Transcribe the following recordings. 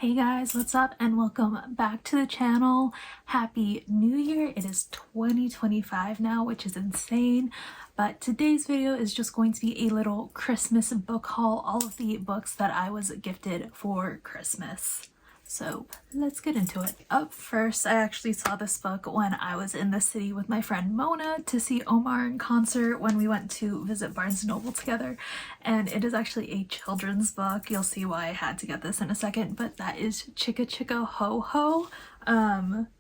Hey guys, what's up and welcome back to the channel. Happy New Year. It is 2025 now, which is insane, but today's video is just going to be a little Christmas book haul, all of the books that I was gifted for Christmas. So let's get into it. Up first, I actually saw this book when I was in the city with my friend Mona to see Omar in concert when we went to visit Barnes & Noble together, and it is actually a children's book. You'll see why I had to get this in a second, but that is Chicka Chicka Ho Ho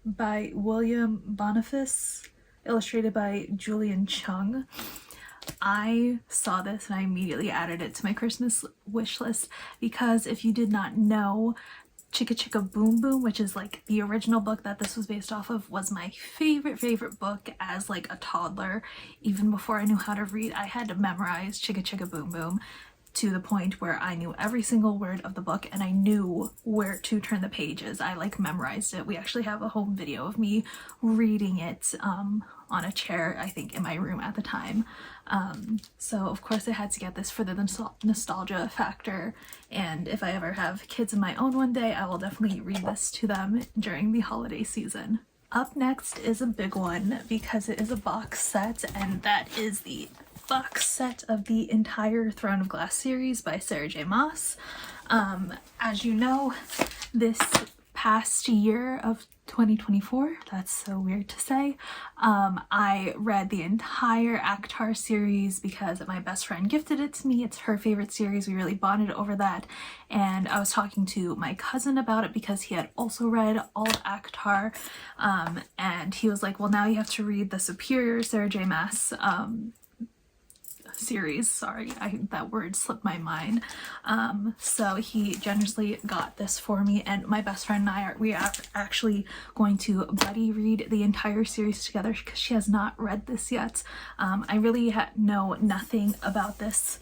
by William Boniface, illustrated by Julian Chung. I saw this and I immediately added it to my Christmas wish list because if you did not know, Chicka Chicka Boom Boom, which is like the original book that this was based off of, was my favorite book as like a toddler. Even before I knew how to read, I had to memorize Chicka Chicka Boom Boom to the point where I knew every single word of the book and I knew where to turn the pages. I like memorized it. We actually have a home video of me reading it on a chair, I think, in my room at the time. So of course I had to get this for the nostalgia factor, and if I ever have kids of my own one day, I will definitely read this to them during the holiday season. Up next is a big one because it is a box set, and that is the box set of the entire Throne of Glass series by Sarah J. Maas. As you know, this past year of 2024, that's so weird to say, I read the entire ACOTAR series because my best friend gifted it to me. It's her favorite series. We really bonded over that, and I was talking to my cousin about it because he had also read all of ACOTAR, and he was like, well, now you have to read the superior Sarah J. Maas series. Sorry, that word slipped my mind. So he generously got this for me, and my best friend and I are actually going to buddy read the entire series together because she has not read this yet. I really know nothing about this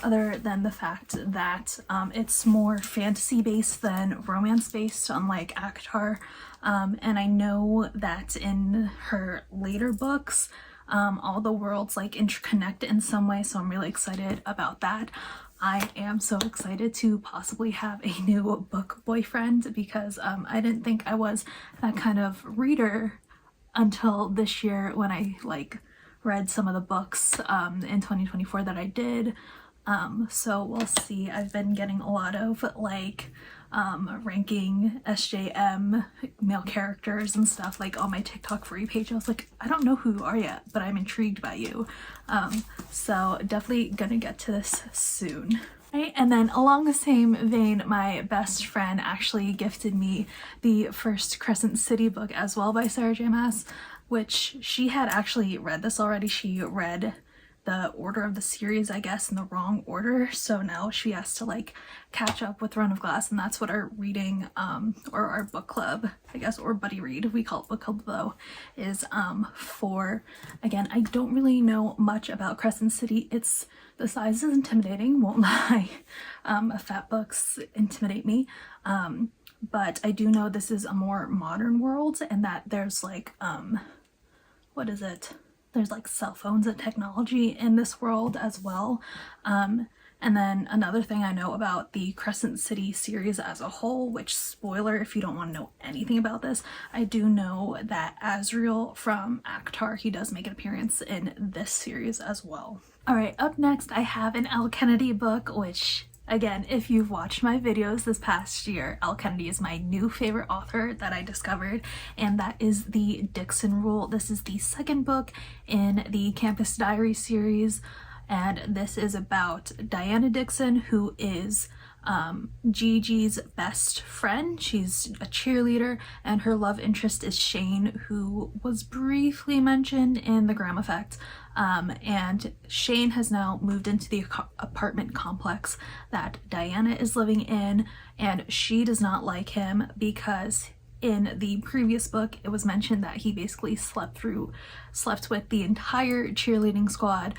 other than the fact that it's more fantasy based than romance based, unlike ACOTAR, and I know that in her later books all the worlds like interconnect in some way, so I'm really excited about that. I am so excited to possibly have a new book boyfriend because I didn't think I was that kind of reader until this year when I like read some of the books in 2024 that I did. So we'll see. I've been getting a lot of like ranking SJM male characters and stuff like on my TikTok for you page. I was like, I don't know who you are yet, but I'm intrigued by you. So definitely gonna get to this soon. Right, and then along the same vein, my best friend actually gifted me the first Crescent City book as well by Sarah J. Maas, which she had actually read this already. She read the order of the series, I guess, in the wrong order, so now she has to like catch up with Throne of Glass, and that's what our reading or our book club, I guess, or buddy read, we call it book club though, is for. Again, I don't really know much about Crescent City. It's the size is intimidating, won't lie. Fat books intimidate me, but I do know this is a more modern world and that there's like what is it, there's like cell phones and technology in this world as well. And then another thing I know about the Crescent City series as a whole, which, spoiler if you don't want to know anything about this, I do know that Azriel from ACOTAR, he does make an appearance in this series as well. Alright, up next I have an Elle Kenedy book, which, again, if you've watched my videos this past year, Elle Kenedy is my new favorite author that I discovered, and that is the Dixon Rule. This is the second book in the Campus Diary series, and this is about Diana Dixon, who is Gigi's best friend. She's a cheerleader, and her love interest is Shane, who was briefly mentioned in The Graham Effect. And Shane has now moved into the apartment complex that Diana is living in, and she does not like him because in the previous book, it was mentioned that he basically slept with the entire cheerleading squad,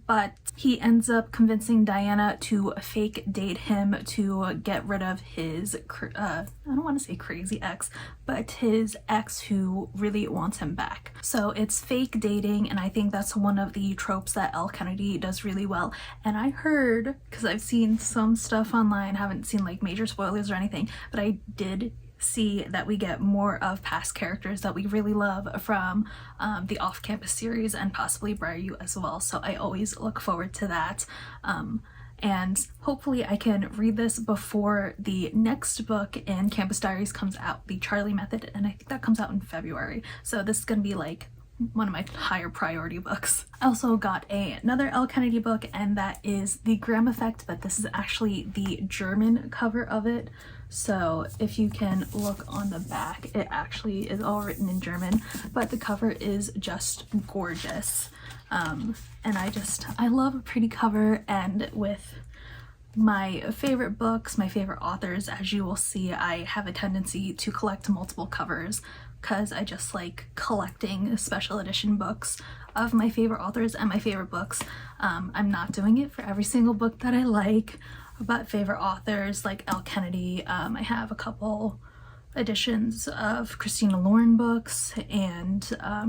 but he ends up convincing Diana to fake date him to get rid of his, I don't want to say crazy ex, but his ex who really wants him back. So it's fake dating, and I think that's one of the tropes that Elle Kenedy does really well. And I heard, because I've seen some stuff online, haven't seen like major spoilers or anything, but I did see that we get more of past characters that we really love from the off-campus series and possibly Briar as well, so I always look forward to that. And hopefully I can read this before the next book in Campus Diaries comes out, The Charlie Method, and I think that comes out in February, so this is gonna be like one of my higher priority books. I also got another Elle Kenedy book, and that is The Graham Effect, but this is actually the German cover of it. So if you can look on the back, it actually is all written in German, but the cover is just gorgeous. And I love a pretty cover, and with my favorite books, my favorite authors, as you will see, I have a tendency to collect multiple covers because I just like collecting special edition books of my favorite authors and my favorite books. I'm not doing it for every single book that I like, but favorite authors like Elle Kenedy. I have a couple editions of Christina Lauren books and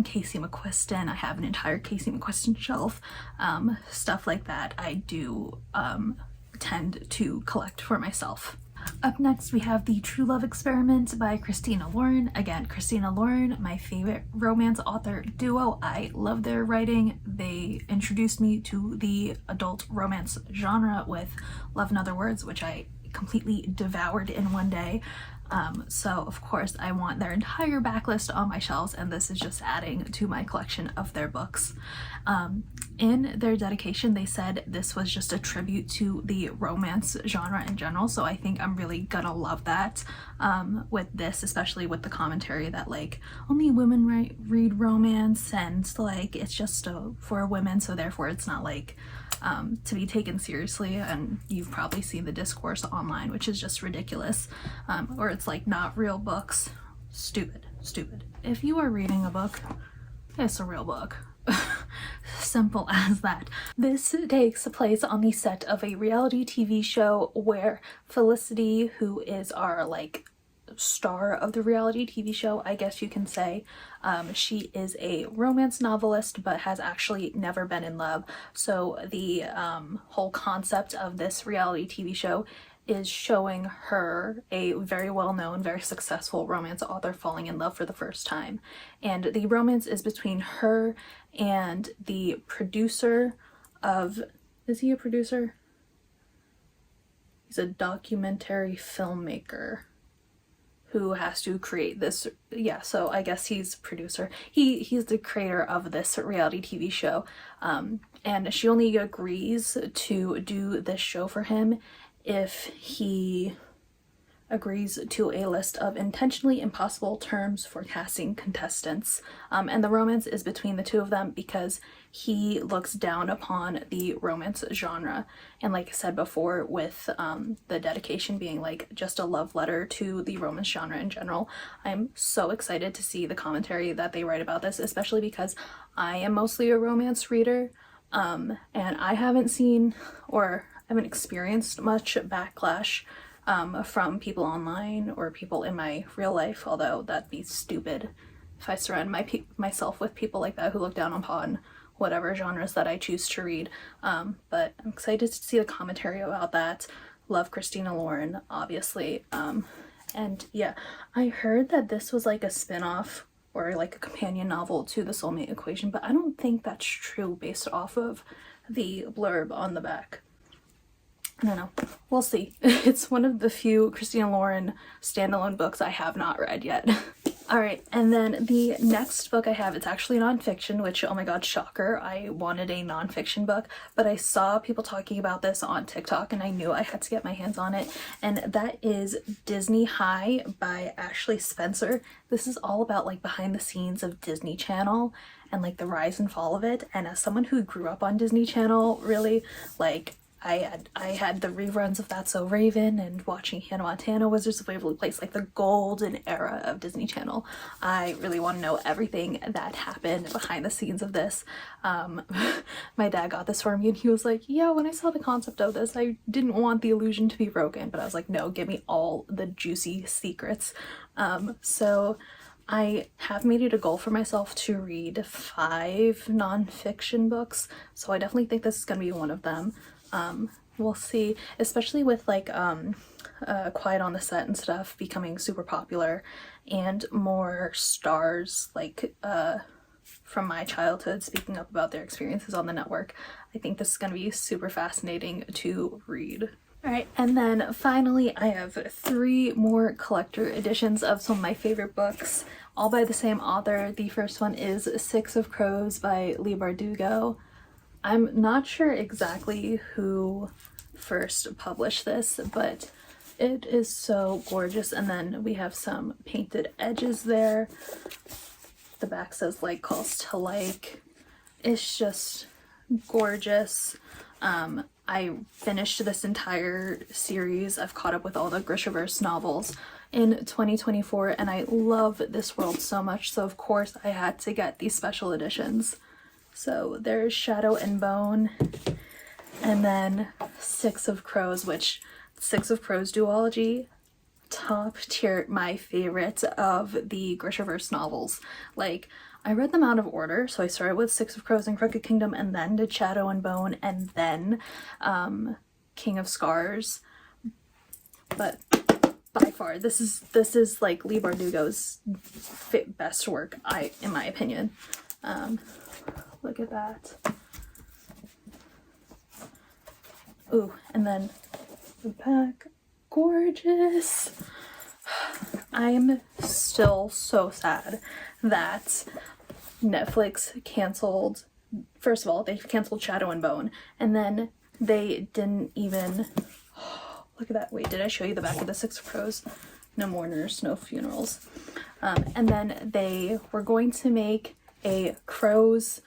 Casey McQuiston. I have an entire Casey McQuiston shelf. Stuff like that I do tend to collect for myself. Up next we have The True Love Experiment by Christina Lauren. Again, Christina Lauren, my favorite romance author duo. I love their writing. They introduced me to the adult romance genre with Love in Other Words, which I completely devoured in one day. So of course I want their entire backlist on my shelves, and this is just adding to my collection of their books. In their dedication they said this was just a tribute to the romance genre in general, so I think I'm really gonna love that with this, especially with the commentary that like only women read romance, and like it's just for women, so therefore it's not like to be taken seriously, and you've probably seen the discourse online, which is just ridiculous, or it's like not real books. Stupid. If you are reading a book, it's a real book. Simple as that. This takes place on the set of a reality TV show where Felicity, who is our like star of the reality TV show, I guess you can say, she is a romance novelist but has actually never been in love. So the whole concept of this reality TV show is showing her, a very well-known, very successful romance author, falling in love for the first time. And the romance is between her and the producer of, is he a producer? He's a documentary filmmaker who has to create this, yeah, so I guess he's producer. He's the creator of this reality TV show, and she only agrees to do this show for him if he agrees to a list of intentionally impossible terms for casting contestants. And the romance is between the two of them because he looks down upon the romance genre. And like I said before, with the dedication being like just a love letter to the romance genre in general, I'm so excited to see the commentary that they write about this, especially because I am mostly a romance reader, and I haven't seen or haven't experienced much backlash from people online or people in my real life, although that'd be stupid if I surround myself with people like that who look down upon whatever genres that I choose to read. But I'm excited to see the commentary about that. Love Christina Lauren, obviously. And yeah, I heard that this was like a spin-off or like a companion novel to The Soulmate Equation, but I don't think that's true based off of the blurb on the back. I don't know. We'll see. It's one of the few Christina Lauren standalone books I have not read yet. Alright, and then the next book I have, it's actually nonfiction, which, oh my god, shocker. I wanted a nonfiction book, but I saw people talking about this on TikTok and I knew I had to get my hands on it, and that is Disney High by Ashley Spencer. This is all about like behind the scenes of Disney Channel and like the rise and fall of it, and as someone who grew up on Disney Channel, really, like, I had the reruns of That's So Raven and watching Hannah Montana, Wizards of Waverly Place, like the golden era of Disney Channel. I really want to know everything that happened behind the scenes of this. My dad got this for me and he was like, yeah, when I saw the concept of this, I didn't want the illusion to be broken, but I was like, no, give me all the juicy secrets. So I have made it a goal for myself to read 5 nonfiction books, so I definitely think this is going to be one of them. We'll see, especially with like Quiet on the Set and stuff becoming super popular and more stars like from my childhood speaking up about their experiences on the network. I think this is going to be super fascinating to read. Alright, and then finally I have 3 more collector editions of some of my favorite books, all by the same author. The first one is Six of Crows by Leigh Bardugo. I'm not sure exactly who first published this, but it is so gorgeous. And then we have some painted edges there. The back says like calls to like. It's just gorgeous. I finished this entire series. I've caught up with all the Grishaverse novels in 2024 and I love this world so much, so of course I had to get these special editions. So there's Shadow and Bone, and then Six of Crows, which Six of Crows duology, top tier, my favorite of the Grishaverse novels. Like, I read them out of order, so I started with Six of Crows and Crooked Kingdom, and then did Shadow and Bone, and then King of Scars. But by far, this is like Leigh Bardugo's best work, in my opinion. Look at that. Ooh, and then the back, gorgeous. I am still so sad that Netflix canceled, first of all, they canceled Shadow and Bone, and then they didn't even, look at that, wait, did I show you the back of the Six of Crows? No mourners, no funerals. And then they were going to make a Crows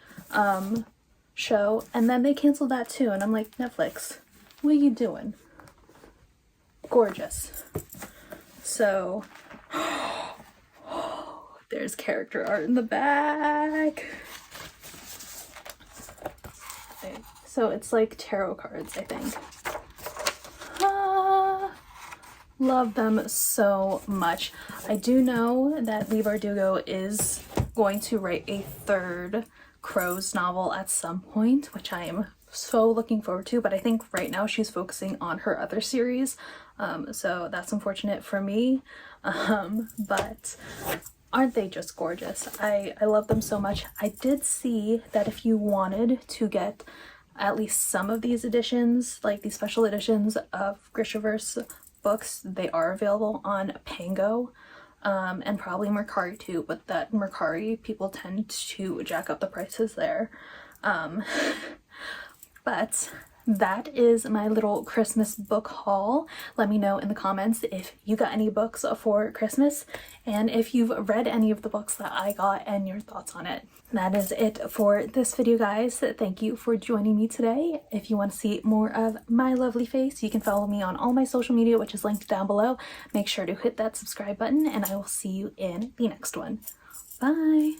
show, and then they canceled that too, and I'm like, Netflix, what are you doing? Gorgeous. So there's character art in the back. Okay, so it's like tarot cards, I think. Love them so much. I do know that Leigh Bardugo is going to write a 3rd Crows novel at some point, which I am so looking forward to, but I think right now she's focusing on her other series, so that's unfortunate for me, but aren't they just gorgeous? I love them so much. I did see that if you wanted to get at least some of these editions, like these special editions of Grishaverse books, they are available on Pango, and probably Mercari too, but that Mercari, people tend to jack up the prices there. But that is my little Christmas book haul. Let me know in the comments if you got any books for Christmas and if you've read any of the books that I got and your thoughts on it. That is it for this video, guys. Thank you for joining me today. If you want to see more of my lovely face, you can follow me on all my social media, which is linked down below. Make sure to hit that subscribe button and I will see you in the next one. Bye!